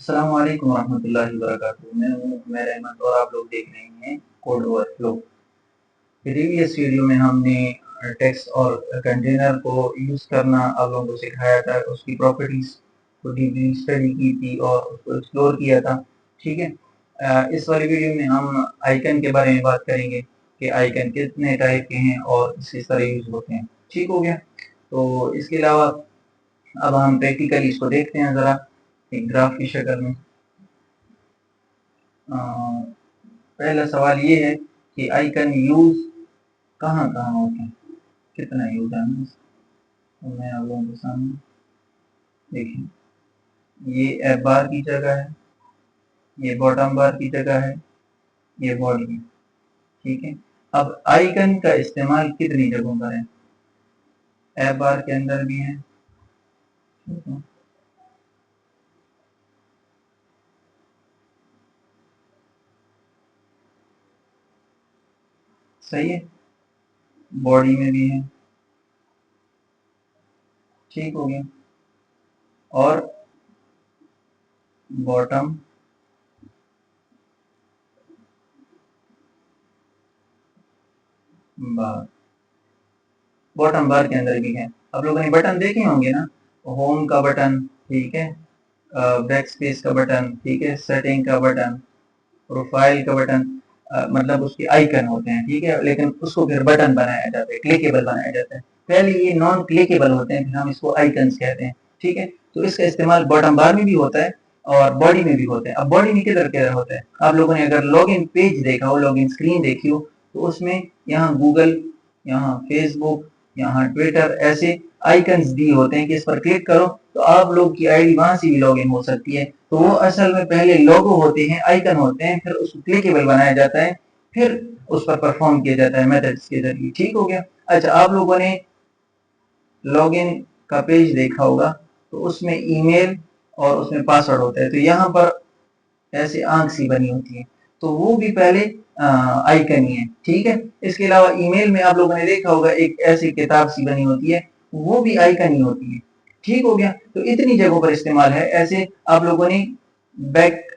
अस्सलाम वालेकुम रहमतुल्लाहि व बरकातुहू। मैं हूँ उमैर अहमद और आप लोग देख रहे हैं कोड ओवरफ्लो। प्रीवियस वीडियो में हमने टेक्स्ट और कंटेनर को यूज़ करना आप लोगों को सिखाया था, उसकी प्रॉपर्टीज़ को डीपली स्टडी की थी और उसको एक्सप्लोर किया था। ठीक है। इस वाली वीडियो में हम आइकन के बारे में बात करेंगे कि आइकन कितने टाइप के हैं और किस तरह यूज़ होते हैं। ठीक हो गया। तो इसके अलावा अब हम प्रैक्टिकली इसको देखते हैं ज़रा एक ग्राफ की शक्ल में। पहला सवाल ये है कि आइकन यूज कहाँ कहाँ होते हैं, कितना यूज है। तो मैं आप लोगों के सामने देखें, ये एफ बार की जगह है, ये बॉटम बार की जगह है, ये बॉडी। ठीक है। अब आइकन का इस्तेमाल कितनी जगहों पर है? एफ बार के अंदर भी है, सही है, बॉडी में भी है। ठीक हो गया। और बॉटम बार, बॉटम बार के अंदर भी है। आप लोगों ने बटन देखे होंगे ना, होम का बटन, ठीक है, बैक स्पेस का बटन, ठीक है, सेटिंग का बटन, प्रोफाइल का बटन, मतलब उसके आइकन होते हैं। ठीक है, लेकिन उसको फिर बटन बनाया जाता है, क्लिकेबल बनाया जाता है। पहले ये नॉन क्लिकेबल होते हैं, फिर हम इसको आइकन्स कहते हैं। ठीक है, तो इसका इस्तेमाल बॉटम बार में भी होता है और बॉडी में भी होता है। अब बॉडी में किधर किधर होता है? आप लोगों ने अगर लॉगिन पेज देखा हो, लॉगिन स्क्रीन देखी हो, तो उसमें यहाँ गूगल, यहाँ फेसबुक, यहाँ ट्विटर, ऐसे आइकन्स दिए होते हैं कि इस पर क्लिक करो तो आप लोग की आईडी वहां से भी लॉगिन हो सकती है। तो वो असल में पहले लोगो होते हैं, आइकन होते हैं, फिर उसको क्लिकेबल बनाया जाता है, फिर उस पर परफॉर्म किया जाता है मेथड्स के जरिए। ठीक हो गया। अच्छा, आप लोगों ने लॉगिन का पेज देखा होगा, तो उसमें ईमेल और उसमें पासवर्ड होता है, तो यहाँ पर ऐसे आंख सी बनी होती है, तो वो भी पहले आइकन ही है। ठीक है। इसके अलावा ईमेल में आप लोगों ने देखा होगा एक ऐसी किताब सी बनी होती है, वो भी आइकन ही होती है। ठीक हो गया। तो इतनी जगहों पर इस्तेमाल है। ऐसे आप लोगों ने बैक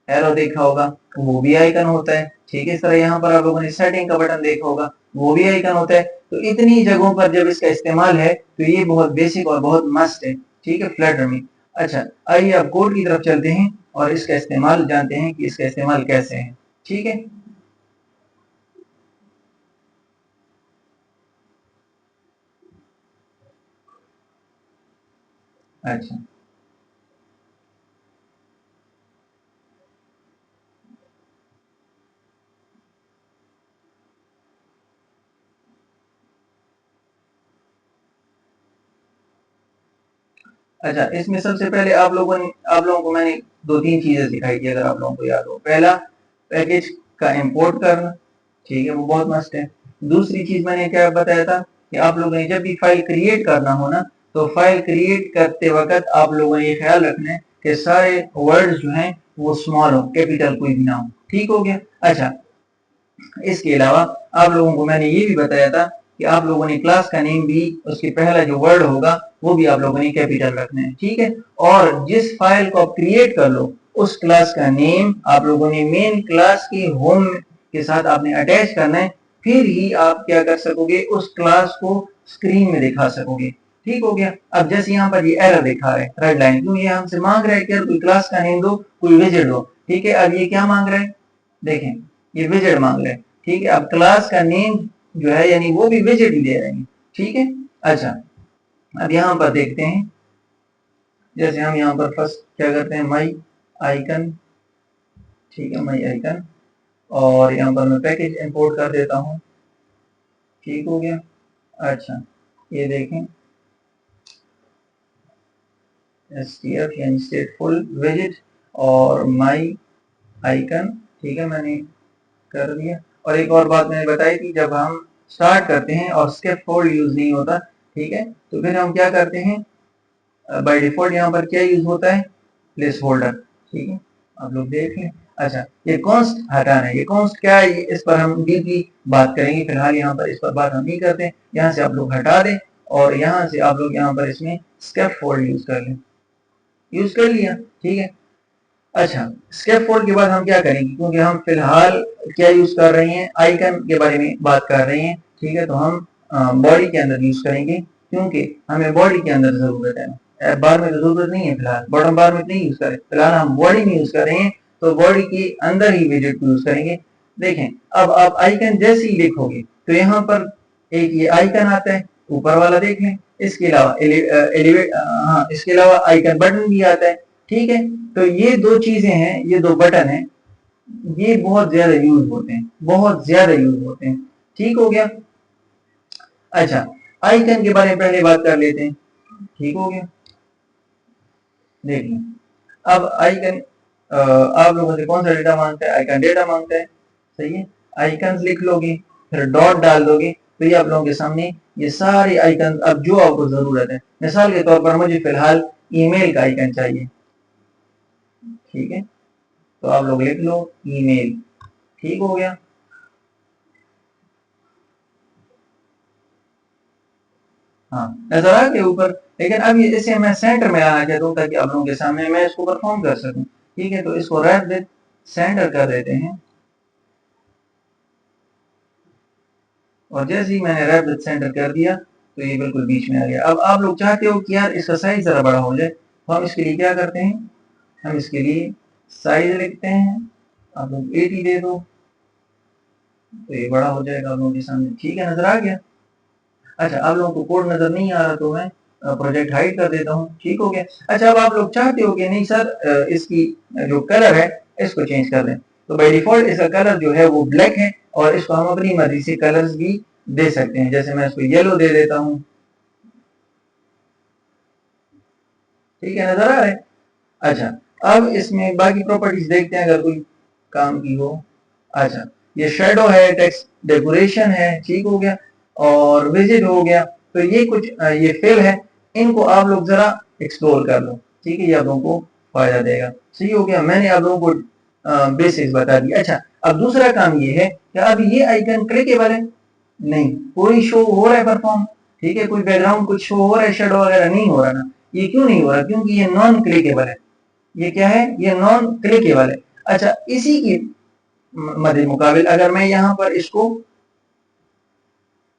एरो देखा होगा, वो भी आइकन होता है। ठीक है। इस तरह यहाँ पर आप लोगों ने सेटिंग का बटन देखा होगा, वो भी आइकन होता है। तो इतनी जगहों पर जब इसका इस्तेमाल है तो ये बहुत बेसिक और बहुत मस्ट है। ठीक है, फ्लटर में। अच्छा, आइए अब कोड की तरफ चलते हैं और इसका इस्तेमाल जानते हैं कि इसका इस्तेमाल कैसे है। ठीक है। अच्छा, अच्छा, इसमें सबसे पहले आप लोगों को मैंने दो तीन चीजें सिखाई थी, अगर आप लोगों को याद हो। पहला, पैकेज का इंपोर्ट करना। ठीक है, वो बहुत मस्त है। दूसरी चीज मैंने क्या बताया था कि आप लोगों ने जब भी फाइल क्रिएट करना हो ना, तो फाइल क्रिएट करते वक्त आप लोगों ने ये ख्याल रखना है कि सारे वर्ड जो हैं वो स्मॉल हो, कैपिटल कोई भी ना हो। ठीक हो गया। अच्छा, इसके अलावा आप लोगों को मैंने ये भी बताया था कि आप लोगों ने क्लास का नेम भी, उसके पहला जो वर्ड होगा वो भी आप लोगों ने कैपिटल रखना है। ठीक है। और जिस फाइल को आप क्रिएट कर लो, उस क्लास का नेम आप लोगों ने मेन क्लास की होम के साथ आपने अटैच करना है, फिर ही आप क्या कर सकोगे, उस क्लास को स्क्रीन में दिखा सकोगे। ठीक हो गया। अब जैसे यहाँ पर ये एरर दिखा रहा है, रेड लाइन, क्यों? ये हमसे मांग रहा है कि कोई क्लास का नेम दो, कोई विजेट दो। ठीक है। अब ये क्या मांग रहा है, देखें, ये विजेट मांग रहे हैं। ठीक है। अब क्लास का नेम जो है, यानी वो भी विजेट ही दे रहे हैं। ठीक है। अच्छा, अब यहाँ पर देखते हैं, जैसे हम यहाँ पर फर्स्ट क्या करते हैं, माई आइकन। ठीक है, माई आइकन, और यहाँ पर मैं पैकेज इंपोर्ट कर देता हूँ। ठीक हो गया। अच्छा, ये देखें, STF यानी स्टेटफुल विजेट और माई आइकन। ठीक है, मैंने कर दिया। और एक और बात मैंने बताई थी, जब हम स्टार्ट करते हैं और स्केप फोल्ड यूज नहीं होता, ठीक है, तो फिर हम क्या करते हैं, बाय डिफॉल्ट यहाँ पर क्या यूज होता है, प्लेस होल्डर। ठीक है, आप लोग देख लें। अच्छा, ये कॉन्स्ट हटाना है। ये कॉन्स्ट क्या है, इस पर हम डीपली बात करेंगे, फिलहाल यहाँ पर इस पर बात हम नहीं करते। यहाँ से आप लोग हटा दें और यहाँ से आप लोग यहाँ पर इसमें स्केप फोल्ड यूज कर लें। यूज कर लिया। ठीक है। अच्छा, स्कैफोल्ड के बाद हम क्या करेंगे, क्योंकि हम फिलहाल क्या यूज कर रहे हैं, आइकन के बारे में बात कर रहे हैं, ठीक है। तो हम बॉडी के अंदर यूज करेंगे, क्योंकि हमें बॉडी के अंदर जरूरत है, बार में तो जरूरत नहीं है फिलहाल, बॉटम बार में नहीं यूज करें, फिलहाल हम बॉडी में यूज कर रहे हैं, तो बॉडी के अंदर ही विजेट को यूज करेंगे। देखें, अब आप आइकन जैसे ही लिखोगे तो यहाँ पर एक ये आइकन आता है, ऊपर वाला देख लें, इसके अलावा एलिवेट, हाँ, इसके अलावा आइकन बटन भी आता है, ठीक है। तो ये दो चीजें हैं, ये दो बटन हैं, ये बहुत ज्यादा यूज होते हैं, बहुत ज्यादा यूज होते हैं, ठीक हो गया। अच्छा, आइकन के बारे में पहले बात कर लेते हैं, ठीक हो गया। देखिए, अब आइकन आप लोगों से कौन सा डेटा मांगता है, आइकन डेटा मांगता है, सही है। आइकन लिख लोगे, फिर डॉट डाल दोगे, तो ये आप लोगों के सामने ये सारे आइकन, अब जो आपको जरूरत है, मिसाल के तौर पर मुझे फिलहाल ईमेल का आइकन चाहिए, ठीक है, तो आप लोग लिख लो ईमेल, ठीक हो गया। हाँ, नजर आ गया ऊपर, लेकिन अब ये इसे मैं सेंटर में लाना चाहता हूँ ताकि आप लोगों के सामने मैं इसको परफॉर्म कर सकूं, ठीक है। तो इसको रैप विद सेंटर कर देते हैं, और जैसे ही मैंने रैप विद सेंटर कर दिया तो ये बिल्कुल बीच में आ गया। अब आप लोग चाहते हो कि यार इसका साइज जरा बड़ा हो जाए, तो हम इसके लिए क्या करते हैं, हम इसके लिए साइज लिखते हैं, आप लोग 80 दे दो, तो ये बड़ा हो जाएगा आप लोगों के सामने, ठीक है, नजर आ गया। अच्छा, आप लोगों को कोड नजर नहीं आ रहा तो मैं प्रोजेक्ट हाइड कर देता हूँ, ठीक हो गया। अच्छा, अब आप लोग चाहते हो कि नहीं सर इसकी जो कलर है इसको चेंज कर दें, तो बाय डिफॉल्ट इसका कलर जो है वो ब्लैक है, और इसको हम अपनी मर्जी से कलर्स भी दे सकते हैं, जैसे मैं इसको येलो दे देता हूँ, ठीक है, नजर आ रहा है। अच्छा, अब इसमें बाकी प्रॉपर्टीज देखते हैं अगर कोई काम की हो। अच्छा, ये शेडो है, टेक्स्ट डेकोरेशन है, ठीक हो गया, और विजिट हो गया, तो ये कुछ ये फिल है, इनको आप लोग जरा एक्सप्लोर कर लो, ठीक है, ये आप लोगों को फायदा देगा, सही हो गया। मैंने आप लोगों को बेसिक्स बता दी। अच्छा, अब दूसरा काम ये है कि अब ये आइकन क्लिकेबल है, नहीं, कोई शो हो रहा है परफॉर्म, ठीक है, कोई बैकग्राउंड कुछ शो हो रहा है, शेडो वगैरह नहीं हो रहा ना, ये क्यों नहीं हो रहा, क्योंकि ये नॉन क्लिकेबल है, ये क्या है, ये नॉन क्लिकेबल है। अच्छा, इसी की मध्य मुकाबिल अगर मैं यहाँ पर इसको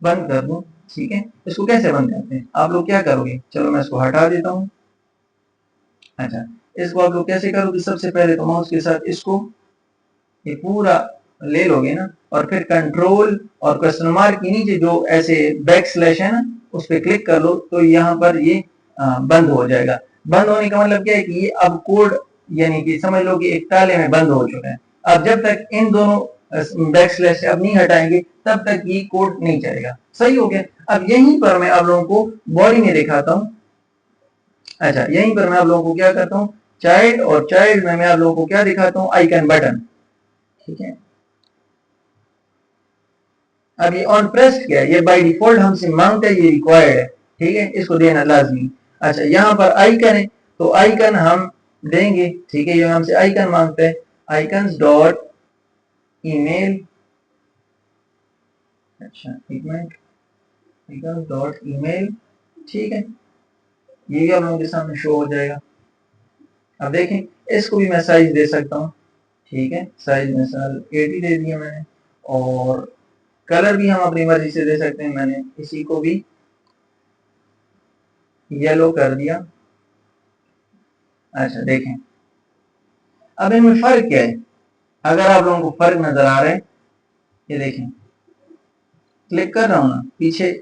बंद कर दूं, ठीक है, इसको कैसे बंद करते हैं, आप लोग क्या करोगे, चलो मैं इसको हटा देता हूँ। अच्छा, इसको आप लोग कैसे करोगे, सबसे पहले तो माउस के साथ इसको ये पूरा ले लोगे ना, और फिर कंट्रोल और क्वेश्चन मार्क के नीचे जो ऐसे बैक स्लैश है ना, उस पर क्लिक कर लो, तो यहाँ पर ये बंद हो जाएगा। बंद होने का मतलब क्या है कि ये अब कोड, यानी कि समझ लो कि एक ताले में बंद हो चुका है। अब जब तक इन दोनों बैक स्लैश से अब नहीं हटाएंगे तब तक ये कोड नहीं चलेगा, सही हो गया। अब यहीं पर मैं आप लोगों को बॉडी में दिखाता हूँ। अच्छा, यहीं पर मैं आप लोगों को क्या करता हूँ, चाइल्ड, और चाइल्ड में मैं आप लोगों को क्या दिखाता हूँ, आइकन बटन, ठीक है। अब ये ऑन प्रेस्ड क्या है, ये बाय डिफॉल्ट हमसे मांगता है, ये रिक्वायर्ड है, ठीक है, इसको देना लाजमी। अच्छा, यहाँ पर आइकन है, तो आइकन हम देंगे, ठीक है, ये हमसे आइकन मांगता है, आइकन डॉट ईमेल, अच्छा एक मिनट, आइकन डॉट ईमेल, ठीक है, ये भी हम लोगों के सामने शो हो जाएगा। अब देखें, इसको भी मैं साइज दे सकता हूँ, ठीक है, साइज मिसाल 80 दे दिया मैंने, और कलर भी हम अपनी मर्जी से दे सकते हैं, मैंने इसी को भी येलो कर दिया। अच्छा, देखें, अब इनमें फर्क क्या है, अगर आप लोगों को फर्क नजर आ रहा है, ये देखें, क्लिक कर रहा हूं ना, पीछे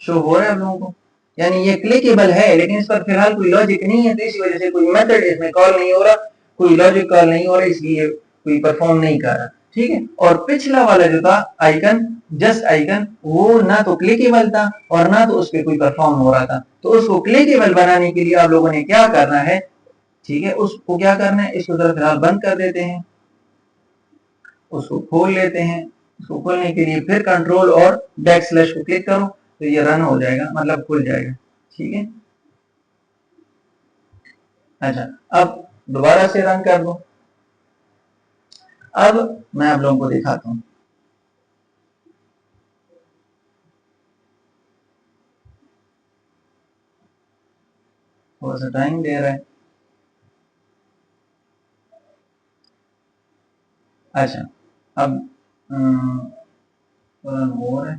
शो हो रहा है आप लोगों को, यानी ये क्लिकेबल है, लेकिन इस पर फिलहाल कोई लॉजिक नहीं है, तो इसी वजह से कोई मेथड इसमें कॉल नहीं हो रहा, कोई लॉजिक कॉल नहीं हो रहा, इसलिए कोई परफॉर्म नहीं कर रहा, ठीक है। और पिछला वाला जो था आइकन, जस्ट आइकन, वो ना तो क्लिकेबल था और ना तो उस पर कोई परफॉर्म हो रहा था, तो उसको क्लिकेबल बनाने के लिए आप लोगों ने क्या करना है, ठीक है, उसको क्या करना है, इसको जरा फिलहाल बंद कर देते हैं, उसको खोल लेते हैं, उसको खोलने के लिए फिर कंट्रोल और बैक स्लैश को क्लिक करो, तो ये रन हो जाएगा, मतलब खुल जाएगा, ठीक है। अच्छा, अब दोबारा से रन कर दो। अब मैं आप लोगों को दिखाता हूँ, थोड़ा सा टाइम दे रहा है। अच्छा, अब मोर है,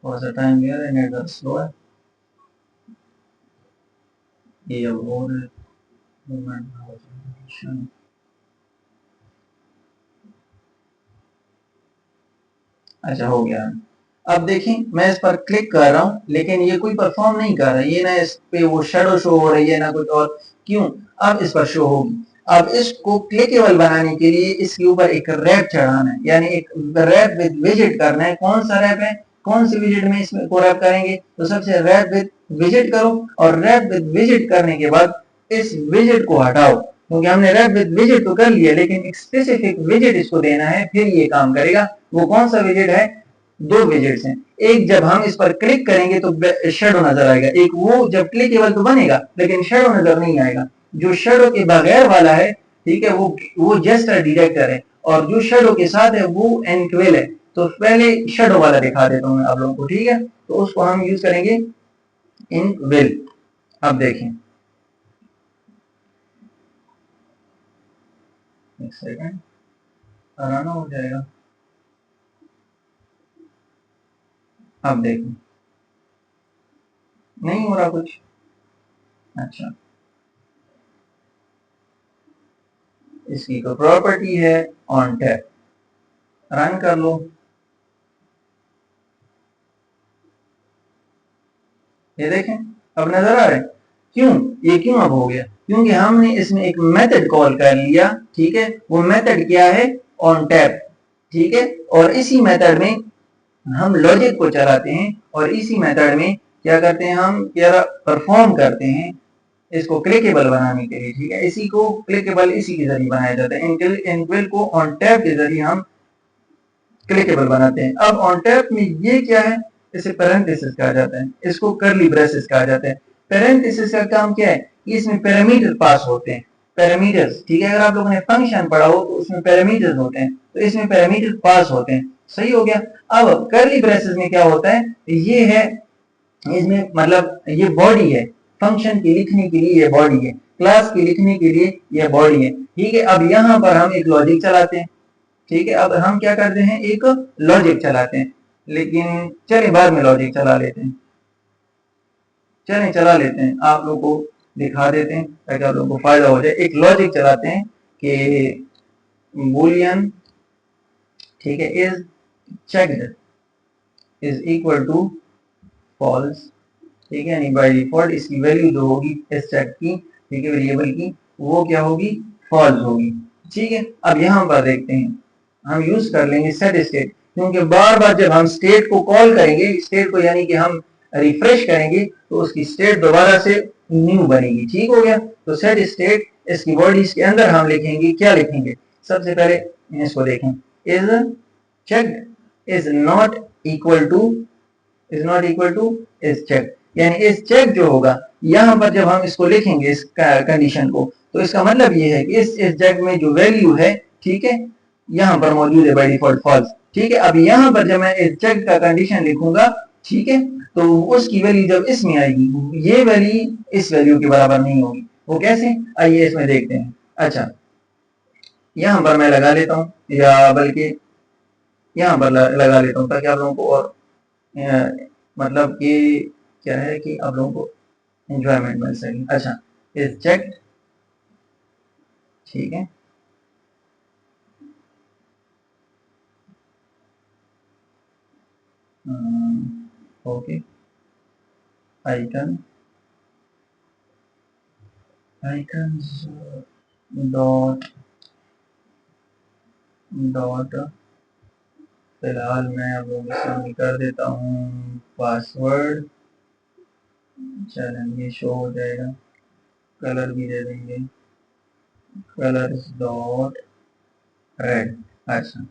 थोड़ा सा टाइम ले रहा है, नेटवर्क स्लो है, ये और अच्छा हो गया। अब देखिए मैं इस पर क्लिक कर रहा हूँ लेकिन ये कोई परफॉर्म नहीं कर रहा है, ये ना इस पे वो शेडो शो हो रही है ना कुछ और, क्यों? अब इस पर शो होगी। अब इसको क्लिकेबल बनाने के लिए इसके ऊपर एक रैप चढ़ाना है, यानी एक रैप विद विजिट करना है। कौन सा रैप है, कौन से विजिट में इसमें को रैप करेंगे? तो सबसे रैप विद विजिट करो, और रैप विद विजिट करने के बाद इस विजिट को हटाओ, क्योंकि हमने रैप विद विजिट तो कर लिया लेकिन एक स्पेसिफिक विजिट इसको देना है, फिर ये काम करेगा। वो कौन सा विजिट है? दो विजिट्स हैं, एक जब हम इस पर क्लिक करेंगे तो शेडो नजर आएगा, एक वो जब क्लिकेबल तो बनेगा लेकिन शेडो नजर नहीं आएगा। जो शेडो के बगैर वाला है, ठीक है, वो जेस्टर डिटेक्टर है, और जो शेडो के साथ है वो एनक्वेल है। तो पहले शेडो वाला दिखा देता हूं मैं आप लोगों को, ठीक है, तो उसको हम यूज करेंगे इनक्वेल। अब देखें, एक सेकेंड, आना हो जाएगा। अब देखें, नहीं हो रहा कुछ। अच्छा, इसकी तो प्रॉपर्टी है ऑन टैप, रन कर लो। ये देखें, अब नजर आ रहा है। क्यों? ये क्यों अब हो गया? क्योंकि हमने इसमें एक मेथड कॉल कर लिया, ठीक है, वो मेथड क्या है? ऑन टैप, ठीक है, और इसी मेथड में हम लॉजिक को चलाते हैं, और इसी मेथड में क्या करते हैं, हम क्या परफॉर्म करते हैं इसको क्लिकेबल बनाने के लिए, ठीक है। इसी को क्लिकेबल इसी के जरिए बनाया जाता है, इनक्वेल को ऑन टैप के जरिए हम क्लिकेबल बनाते हैं। अब ऑन टैप में ये क्या है? इसे पैरेंथेसिस कहा जाता है, इसको करली ब्रेसेस कहा जाता है। पैरेंथेसिस का काम क्या है? कि इसमें पैरामीटर पास होते हैं, पैरामीटर्स, ठीक है। अगर आप लोगों ने फंक्शन पढ़ा हो तो उसमें पैरामीटर्स होते हैं, तो इसमें पैरामीटर पास होते हैं। सही हो गया। अब करली ब्रेसेस में क्या होता है? ये है, इसमें मतलब ये बॉडी है, फंक्शन की लिखने के लिए ये बॉडी है, क्लास की लिखने के लिए ये बॉडी है, ठीक है। अब यहाँ पर हम एक लॉजिक चलाते हैं, ठीक है। अब हम क्या करते हैं, एक लॉजिक चलाते हैं, लेकिन चलिए बाद में लॉजिक चला लेते हैं, चलिए चला लेते हैं, आप लोगों को दिखा देते हैं ताकि आप लोगों को फायदा हो जाए। एक लॉजिक चलाते हैं कि बूलियन, ठीक है, is checked is equal to false, ठीक है, यानी बाय डिफॉल्ट इसकी वैल्यू जो होगी इस चेक की, ठीक है, वेरिएबल की, वो क्या होगी? फॉल्स होगी, ठीक है। अब यहाँ पर देखते हैं, हम यूज कर लेंगे सेट स्टेट, क्योंकि बार बार जब हम स्टेट को कॉल करेंगे, स्टेट को यानी कि हम रिफ्रेश करेंगे, तो उसकी स्टेट दोबारा से न्यू बनेगी, ठीक हो गया। तो सेट स्टेट, इसकी बॉडीज के अंदर हम लिखेंगे, क्या लिखेंगे? सबसे पहले इसको देखें, is checked is not equal to, is not equal to is check, यानी इस चेक जो होगा, यहाँ पर जब हम इसको लिखेंगे इस कंडीशन को, तो इसका मतलब ये है कि इस चेक में जो वैल्यू है, ठीक है, यहाँ पर मौजूद है बाय डिफॉल्ट फॉल्स, ठीक है। अब यहाँ पर जब मैं इस चेक का कंडीशन लिखूंगा, ठीक है, तो उसकी वैल्यू जब इसमें आएगी, ये वैल्यू इस वैल्यू के बराबर नहीं होगी। वो कैसे? आइए इसमें देखते हैं। अच्छा, यहाँ पर मैं लगा लेता हूँ, या बल्कि यहाँ पर लगा लेता हूँ ताकि आप लोगों को और मतलब कि क्या है कि आप लोगों को एंजॉयमेंट मिल सके। अच्छा, इज चेक, ठीक है, okay, icon icons dot dot, फिलहाल मैं अब लोगों के सामने कर देता हूँ पासवर्ड, चलें ये शो हो जाएगा, कलर भी दे देंगे, कलर्स डॉट रेड। अच्छा,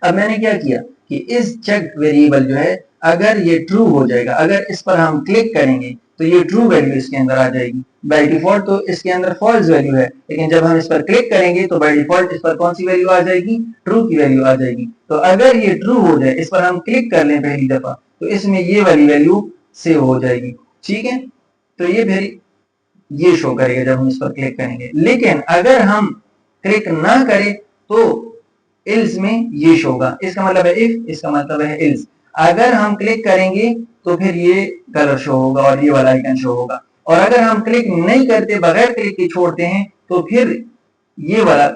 अब मैंने क्या किया कि इस चेक वेरिएबल जो है, अगर ये ट्रू हो जाएगा, अगर इस पर हम क्लिक करेंगे तो ये ट्रू वैल्यू इसके अंदर आ जाएगी। बाय डिफॉल्ट तो इसके अंदर फॉल्स वैल्यू है, लेकिन जब हम इस पर क्लिक करेंगे तो बाय डिफॉल्ट इस पर कौन सी वैल्यू आ जाएगी? ट्रू की वैल्यू आ जाएगी। तो अगर ये ट्रू हो जाए, इस पर हम क्लिक कर लें पहली दफा, तो इसमें ये वाली वैल्यू सेव हो जाएगी, ठीक है। तो ये फिर ये शो करेगा जब हम इस पर क्लिक करेंगे। लेकिन अगर हम क्लिक ना करें तो इल्स में ये शो होगा। इसका मतलब है इफ, इसका मतलब है इल्स। अगर हम क्लिक करेंगे तो फिर ये कलर शो होगा और ये वाला आइकन शो होगा, और अगर हम क्लिक नहीं करते, बगैर क्लिक के छोड़ते हैं, तो फिर ये वाला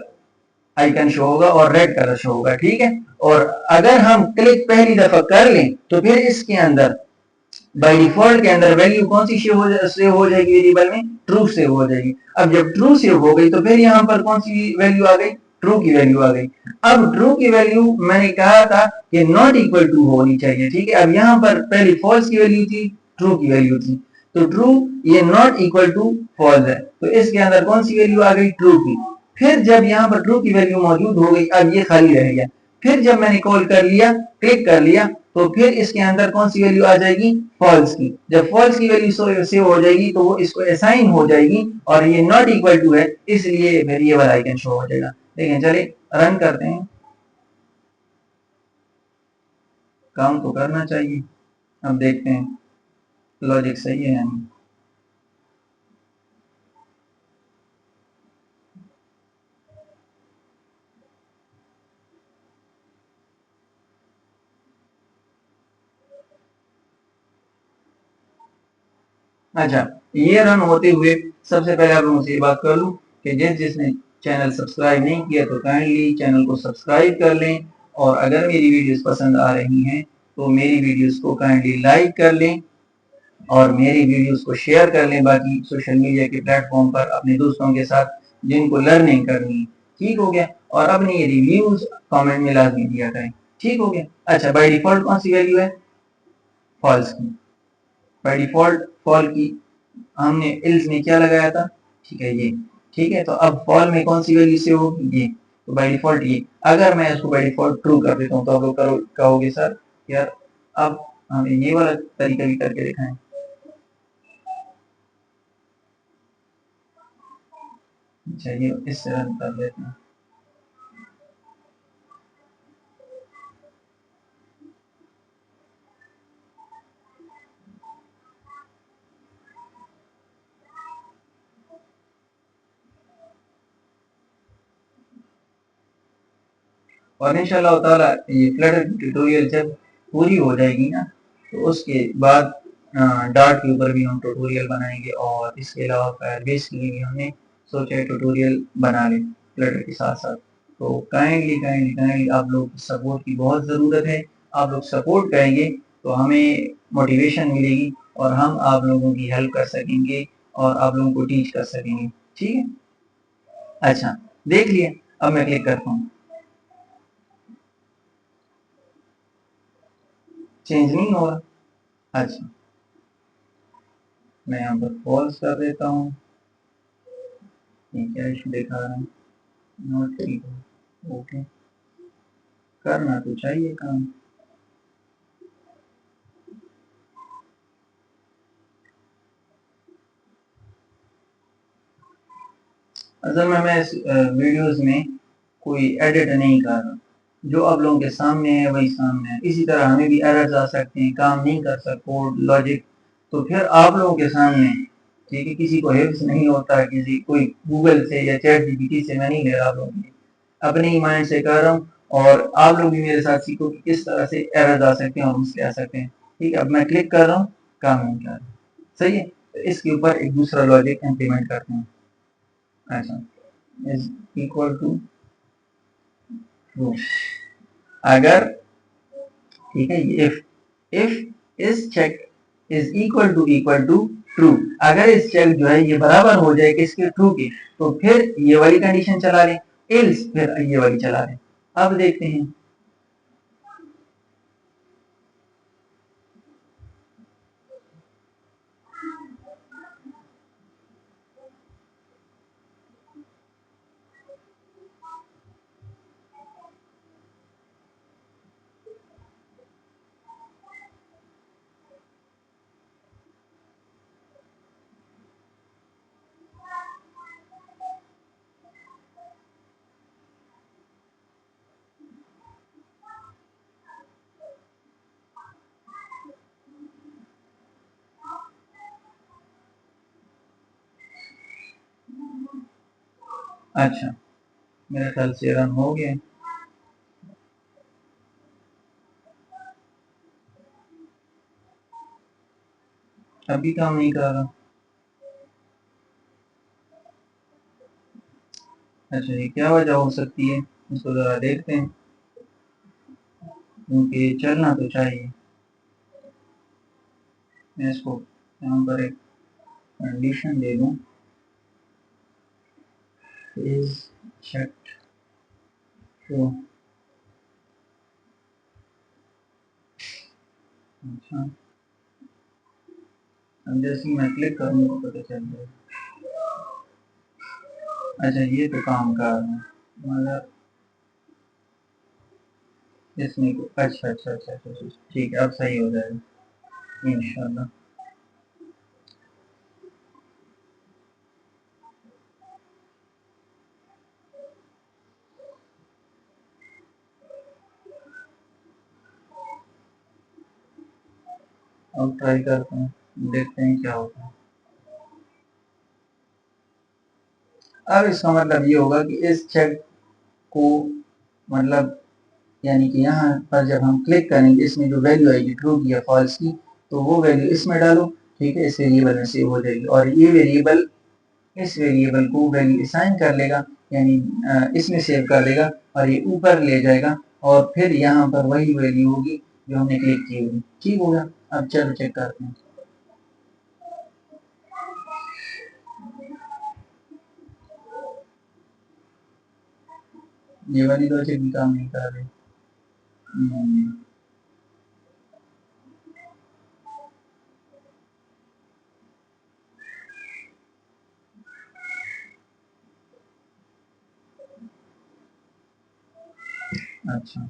आइकन शो होगा और रेड कलर शो होगा। ठीक है, और अगर हम क्लिक पहली दफा कर लें तो फिर इसके अंदर बाय डिफॉल्ट के अंदर वैल्यू कौन सी सेव हो जाएगी वेरिएबल में? ट्रू सेव हो जाएगी। अब जब ट्रू सेव हो गई तो फिर यहाँ पर कौन सी वैल्यू आ गई? ट्रू की वैल्यू आ गई। अब ट्रू की वैल्यू मैंने कहा था कि नॉट इक्वल टू होनी चाहिए। ठीक है, अब यहाँ पर पहले फॉल्स की वैल्यू थी, ट्रू की वैल्यू थी, तो ट्रू ये नॉट इक्वल टू फॉल्स है, तो इसके अंदर कौन सी वैल्यू आ गई? ट्रू की। फिर जब यहाँ पर ट्रू की वैल्यू मौजूद हो गई, अब ये खाली रह गया। फिर जब मैंने कॉल कर लिया, क्लिक कर लिया, तो फिर इसके अंदर कौन सी वैल्यू आ जाएगी? फॉल्स की। जब फॉल्स की वैल्यू सेव हो जाएगी तो वो इसको असाइन हो जाएगी, और ये नॉट इक्वल टू है, इसलिए फिर ये वाला आइकन शो हो जाएगा। ठीक है, चलिए रन करते हैं। काम तो करना चाहिए, अब देखते हैं लॉजिक सही है या नहीं। अच्छा, ये रन होते हुए सबसे पहले आप लोगों से ये बात कर लूं कि जिसने चैनल सब्सक्राइब नहीं किया तो काइंडली चैनल को सब्सक्राइब कर लें, और अगर मेरी वीडियोस पसंद आ रही हैं तो मेरी वीडियोस को काइंडली लाइक कर लें, और मेरी वीडियोस को शेयर कर लें बाकी सोशल मीडिया के प्लेटफॉर्म पर अपने दोस्तों के साथ जिनको लर्निंग करनी है। ठीक हो गया, और अपनी रिव्यूज कमेंट में लाजमी दिया करें। ठीक हो गया। अच्छा, बाय डिफॉल्ट कौन सी वैल्यू है? फॉल्स की। बाय डिफॉल्ट फॉल की हमने इल्स में क्या लगाया था? ठीक है, ये। ठीक है, तो अब फॉल में कौन सी वैल्यू से होगी? ये। तो बाय डिफॉल्ट ये। अगर मैं इसको बाय डिफॉल्ट ट्रू कर देता हूँ तो आप लोग कहोगे सर यार अब हमें ये वाला तरीका भी करके दिखाएं। चलिए इससे रन कर लेते हैं। और इंशाल्लाह ताला ये फ्लटर की ट्यूटोरियल जब पूरी हो जाएगी ना, तो उसके बाद डार्ट के ऊपर भी हम ट्यूटोरियल बनाएंगे, और इसके अलावा फायरबेस के लिए भी हमने सोचा है ट्यूटोरियल बना लें फ्लटर के साथ साथ। तो काइंडली काइंडली काइंडली आप लोग की सपोर्ट की बहुत ज़रूरत है। आप लोग सपोर्ट करेंगे तो हमें मोटिवेशन मिलेगी, और हम आप लोगों की हेल्प कर सकेंगे और आप लोगों को टीच कर सकेंगे। ठीक है, अच्छा देख लिया। अब मैं क्लिक करता हूँ, चेंज नहीं हो रहा। अच्छा, मैं यहाँ पर फॉल्स कर देता हूँ। ये क्या इशू दिखा रहा है? Not equal. ओके, करना तो चाहिए काम। असल में मैं इस वीडियोस में कोई एडिट नहीं कर रहा, जो आप लोगों के सामने है वही सामने है। इसी तरह हमें भी एरर्स आ सकते हैं, काम नहीं कर सकते कोड लॉजिक, तो फिर आप लोगों के सामने। ठीक है, किसी को हिफ्स नहीं होता, किसी कोई गूगल से या चैट जीपीटी से मैं नहीं ले रहा, आप लोगों के अपने ही माइंड से कर रहा हूँ, और आप लोग भी मेरे साथ सीखो कि किस तरह से एरर्स आ सकते हैं और उससे आ सकते हैं। ठीक है, अब मैं क्लिक कर रहा हूँ, काम नहीं कर रहा। सही है, तो इसके ऊपर एक दूसरा लॉजिक इम्प्लीमेंट करते हैं। अच्छा, इज इक्वल टू ट्रू। अगर, ठीक है, if if is check is equal to true, अगर इस चेक जो है ये बराबर हो जाए किसके? ट्रू के, तो फिर ये वाली कंडीशन चला लें, एल्स फिर ये वाली चला लें। अब देखते हैं। अच्छा, मेरे ख्याल से रन हो गया। अभी काम नहीं कर रहा। अच्छा, ये क्या वजह हो सकती है, इसको ज़रा देखते हैं, क्योंकि चलना तो चाहिए। मैं इसको यहाँ पर एक कंडीशन दे दूँ, इज चेक तो। अच्छा, अब जैसे मैं क्लिक करूँगा तो पता चल जाएगा। अच्छा, ये तो काम कर रहा है, मगर इसमें अच्छा अच्छा अच्छा अच्छा अच्छा, ठीक है, अब सही हो जाएगा इंशाल्लाह। अब ट्राई करते हैं, देखते हैं क्या होता है। अब इसका मतलब ये होगा कि इस चेक को, मतलब यानी कि यहाँ पर जब हम क्लिक करेंगे, इसमें जो वैल्यू आएगी ट्रू की या फॉल्स की, तो वो वैल्यू इसमें डालो, ठीक है, इस वेरिएबल में सेव हो जाएगी, और ये वेरिएबल इस वेरिएबल को वैल्यू असाइन कर लेगा, यानी इसमें सेव कर देगा, और ये ऊपर ले जाएगा, और फिर यहाँ पर वही वैल्यू होगी जो हमने क्लिक की होगी। ठीक होगा। अब चलो चेक करते हैं। ये वाली लॉजिक भी काम नहीं कर रही। अच्छा,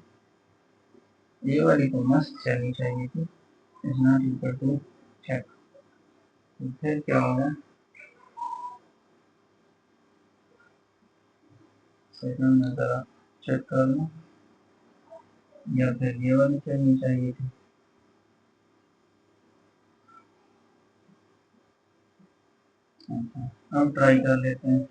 ये वाली तो मस्त चलनी चाहिए थी, is not equal to check. तो फिर क्या होगा, सेकंड में ज़रा चेक कर लूँ, या फिर ये वाली चलनी चाहिए थी। अच्छा, अब ट्राई कर लेते हैं।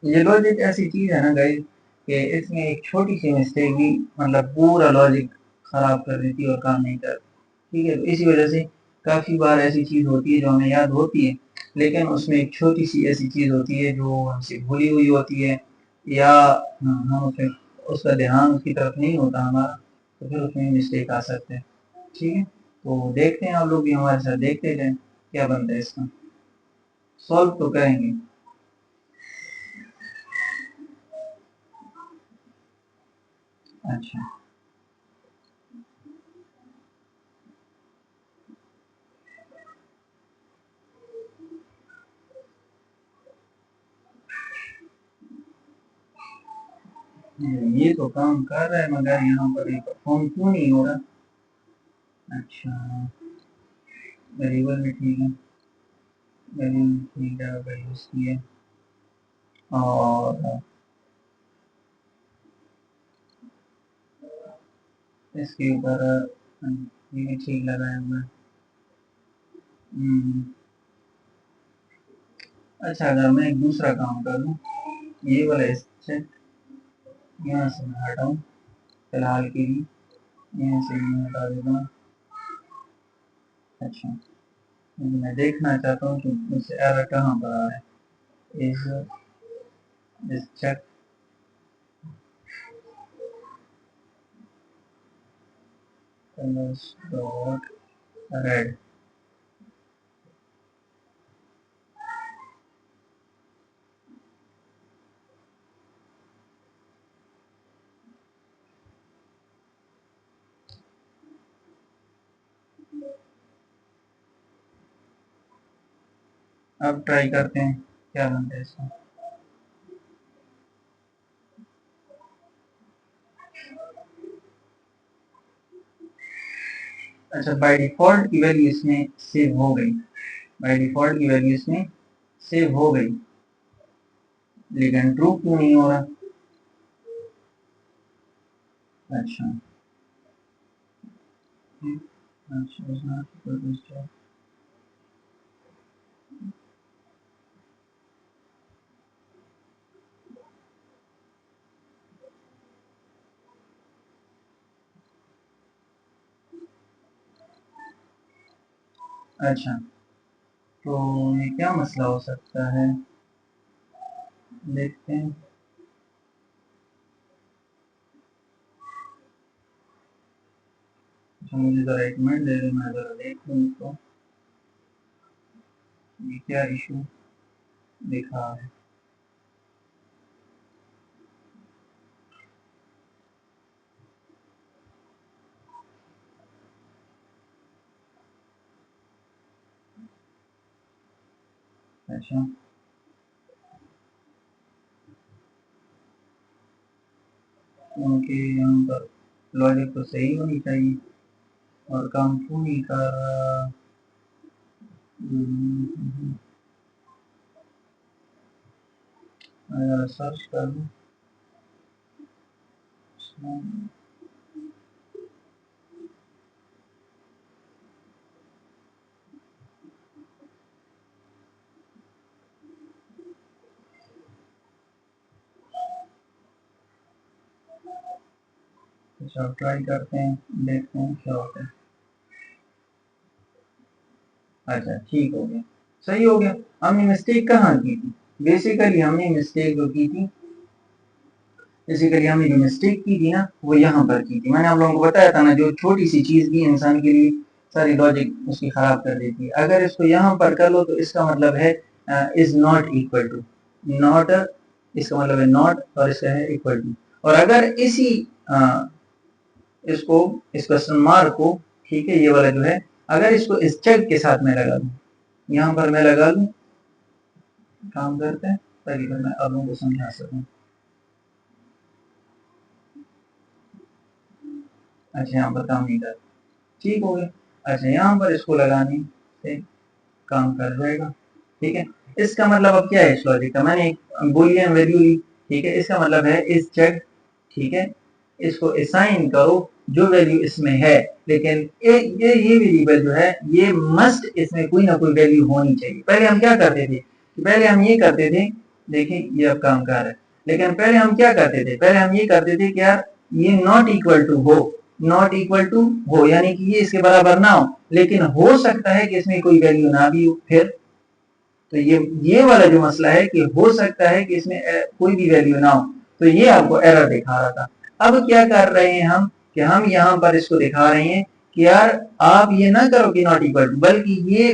ये लॉजिक ऐसी चीज है ना गाइस, कि इसमें एक छोटी सी मिस्टेक भी मतलब पूरा लॉजिक खराब कर देती है और काम नहीं करती। ठीक है, तो इसी वजह से काफी बार ऐसी चीज होती है जो हमें याद होती है, लेकिन उसमें एक छोटी सी ऐसी चीज होती है जो हमसे भूली हुई होती है, या हम उसमें उसका ध्यान उसकी तरफ नहीं होता हमारा, तो फिर उसमें मिस्टेक आ सकते हैं। ठीक है, तो देखते हैं, आप लोग भी हमारे साथ देखते जाएं क्या बनता है इसका, सॉल्व तो करेंगे। अच्छा, ये तो काम कर रहा है, मगर यहाँ पर ये परफॉर्म क्यों नहीं हो रहा। अच्छा, वेरिएबल भी ठीक है, वेरिएबल ठीक है, वैल्यू इसकी है, और इसके ऊपर ये भी ठीक लगाया हुआ है। हम्म, अच्छा, अगर मैं एक दूसरा काम करूँ, ये वाला इससे यहाँ से मैं हटाऊँ फिलहाल के लिए, यहाँ से मैं हटा देता हूँ। अच्छा, मैं देखना चाहता हूँ कि मुझसे एरर कहाँ पर आ रहा है। इस चेक डॉट रेड। अब ट्राई करते हैं क्या बनता है इसका। अच्छा, बाय डिफॉल्ट की वैल्यू इसमें सेव हो गई, बाय डिफॉल्ट की वैल्यू इसमें सेव हो गई, लेकिन ट्रू क्यों नहीं हो रहा। अच्छा, अच्छा, अच्छा, तो ये क्या मसला हो सकता है, देखते हैं। अच्छा, मुझे ज़रा एक मिनट दे दो, मैं ज़रा देख लूँ इसको, ये क्या इशू दिखा है। अच्छा, क्योंकि यहाँ पर लॉजिक तो सही होनी चाहिए और काम क्यों नहीं कर रहा। मैं सर्च कर लूँ। अच्छा, ट्राई करते हैं, देखते हैं क्या होता है। अच्छा, ठीक हो गया, सही हो गया। हमने मिस्टेक कहाँ की थी, बेसिकली हमने मिस्टेक जो की थी, बेसिकली हमने जो मिस्टेक की थी ना, वो यहाँ पर की थी। मैंने आप लोगों को बताया था ना, जो छोटी सी चीज भी इंसान के लिए सारी लॉजिक उसकी खराब कर देती है। अगर इसको यहाँ पर कर लो तो इसका मतलब है is not equal to, not, इसका मतलब है नॉट और इसका है इक्वल टू। और अगर इसी इसको, इस क्वेश्चन मार्क को, ठीक है, ये वाला जो है, अगर इसको इस चेक के साथ में लगा दूं, यहाँ पर मैं लगा लूं, काम करते हैं ताकि मैं आप लोगों को समझा सकूं। अच्छा, यहाँ पर काम नहीं कर, ठीक हो गया। अच्छा, यहाँ पर इसको लगाने से काम कर जाएगा, ठीक है। इसका मतलब अब क्या है इस लॉजिक का, मैंने एक बूलियन वैल्यू ली, ठीक है, इसका मतलब है इस चेक, ठीक है, इसको असाइन करो जो वैल्यू इसमें है, लेकिन ये वेरिएबल जो है ये मस्ट इसमें कोई ना कोई वैल्यू होनी चाहिए। पहले हम क्या करते थे, पहले हम ये करते थे, देखिए ये अब काम कर रहा है, लेकिन पहले हम क्या करते थे, पहले हम ये करते थे कि यार ये नॉट इक्वल टू हो, नॉट इक्वल टू हो, यानी कि ये इसके बराबर ना हो, लेकिन हो सकता है कि इसमें कोई वैल्यू ना भी हो। फिर तो ये वाला जो मसला है कि हो सकता है कि इसमें कोई भी वैल्यू ना हो, तो ये आपको एरर दिखा रहा था। अब क्या कर रहे हैं हम कि हम यहाँ पर इसको दिखा रहे हैं कि यार आप ये ना करो कि नॉट इक्वल टू, बल्कि ये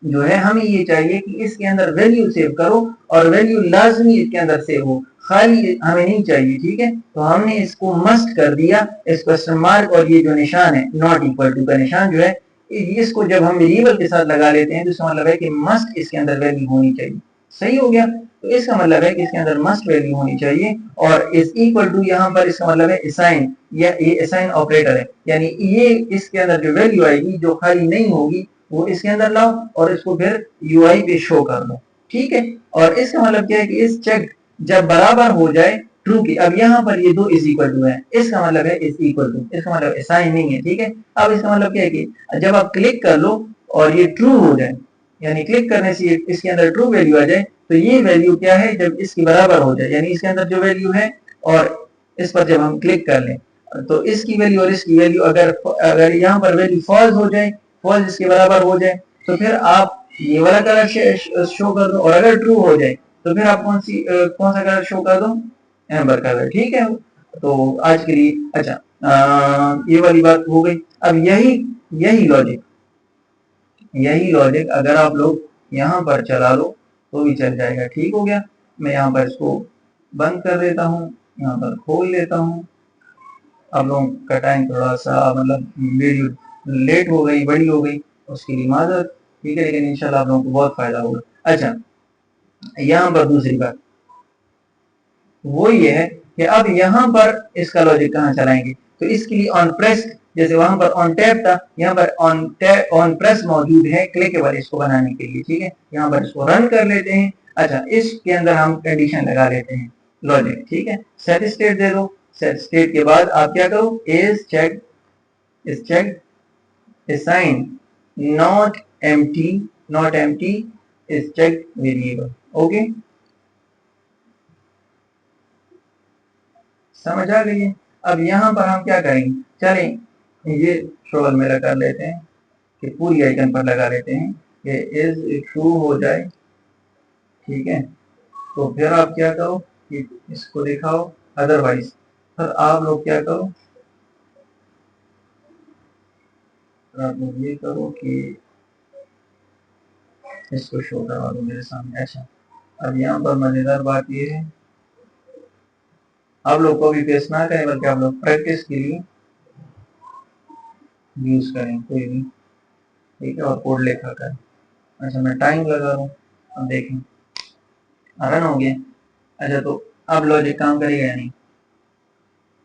जो है हमें ये चाहिए कि इसके अंदर वैल्यू सेव करो और वैल्यू लाजमी इसके अंदर सेव हो, खाली हमें नहीं चाहिए, ठीक है। तो हमने इसको मस्ट कर दिया, इस क्वेश्चन मार्क और ये जो निशान है नॉट इक्वल टू का निशान जो है, इसको जब हम वेरिएबल के साथ लगा लेते हैं तो इसका मतलब है कि मस्ट इसके अंदर वैल्यू होनी चाहिए। सही हो गया, तो इसका मतलब है कि इसके अंदर मस्ट वैल्यू होनी चाहिए, और इस इक्वल टू यहाँ पर इसका मतलब है असाइन, या ये असाइन ऑपरेटर है, यानी ये इसके अंदर जो वैल्यू आएगी जो खाली नहीं होगी वो इसके अंदर लाओ और इसको फिर यूआई पे शो कर दो, ठीक है। और इसका मतलब क्या है कि इस चेक जब बराबर हो जाए ट्रू की, अब यहाँ पर ये दो इज इक्वल टू है, इसका मतलब है इज इक्वल टू, इसका मतलब असाइन नहीं है, ठीक है। अब इसका मतलब क्या है कि जब आप क्लिक कर लो और ये ट्रू हो जाए, यानी क्लिक करने से इसके अंदर ट्रू वैल्यू आ जाए, तो ये वैल्यू क्या है जब इसकी बराबर हो जाए, यानी इसके अंदर जो वैल्यू है और इस पर जब हम क्लिक कर लें तो इसकी वैल्यू और इसकी वैल्यू अगर अगर यहाँ पर वैल्यू फॉल्स हो जाए, फॉल्स इसके बराबर हो जाए, तो फिर आप ये वाला कलर शो कर दो, और अगर ट्रू हो जाए तो फिर आप कौन सा कलर शो कर दो, एम्बर कलर, ठीक है। तो आज के लिए अच्छा ये वाली बात हो गई। अब यही लॉजिक, यही लॉजिक अगर आप लोग यहाँ पर चला लो तो भी चल जाएगा, ठीक हो गया। मैं यहाँ पर इसको बंद कर देता हूँ, यहाँ पर खोल लेता हूँ। आप लोगों का टाइम थोड़ा सा मतलब वीडियो लेट हो गई, बड़ी हो गई, उसके लिए माजरत, ठीक है, लेकिन इंशाल्लाह आप लोगों को बहुत फायदा होगा। अच्छा, यहाँ पर दूसरी बात वो ये है कि अब यहाँ पर इसका लॉजिक कहाँ चलाएंगे, तो इसके लिए ऑन प्रेस, जैसे वहां पर ऑन टैप था, यहाँ पर ऑन प्रेस मौजूद है क्लिकेबल इसको बनाने के लिए, ठीक है। यहाँ पर इसको रन कर लेते हैं। अच्छा, इसके अंदर हम कंडीशन लगा लेते हैं लॉजिक, ठीक है। सेट स्टेट दे दो, सेट स्टेट के बाद आप क्या करो, is check assign not empty is checked variable, okay, समझ आ गई है। अब यहाँ पर हम क्या करेंगे, चलें ये शोल मेरा कर लेते हैं, कि पूरी आइकन पर लगा लेते हैं कि इज ट्रू हो जाए, ठीक है। तो फिर आप क्या करो कि इसको दिखाओ, अदरवाइज फिर आप लोग क्या करो, आप लोग ये करो कि इसको शो करवा दो मेरे सामने। अच्छा, अब यहाँ पर मजेदार बात ये है, आप लोग को भी पेश ना करें बल्कि आप लोग प्रैक्टिस के लिए यूज करें कोई भी, ठीक है, और कोड लिखा करें। अच्छा, मैं टाइम लगा रहा हूँ, अब देखें रन हो गया। अच्छा, तो अब लॉजिक काम करेगा या नहीं?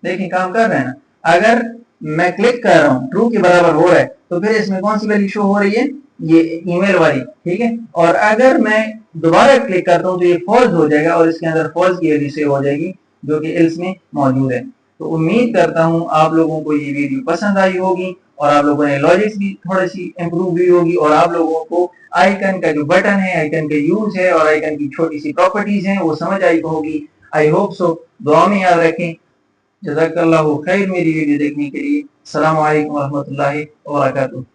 देखिए काम कर रहे हैं ना। अगर मैं क्लिक कर रहा हूँ ट्रू के बराबर हो रहा है तो फिर इसमें कौन सी वैल्यू शो हो रही है? ये ईमेल वाली, ठीक है। और अगर मैं दोबारा क्लिक करता हूँ तो ये फॉल्स हो जाएगा और इसके अंदर फॉल्स की वैल्यू सेव हो जाएगी जो कि एल्स में मौजूद है। तो उम्मीद करता हूँ आप लोगों को ये वीडियो पसंद आई होगी और आप लोगों ने लॉजिक भी थोड़ी सी इंप्रूव हुई होगी और आप लोगों को आइकन का जो बटन है, आइकन का यूज है और आइकन की छोटी सी प्रॉपर्टीज हैं वो समझ आई होगी। I hope so. दुआ में याद रखें। जज़ाकल्लाहु खैर मेरी वीडियो देखने के लिए। अस्सलामु अलैकुम व रहमतुल्लाहि व बरकातुहू।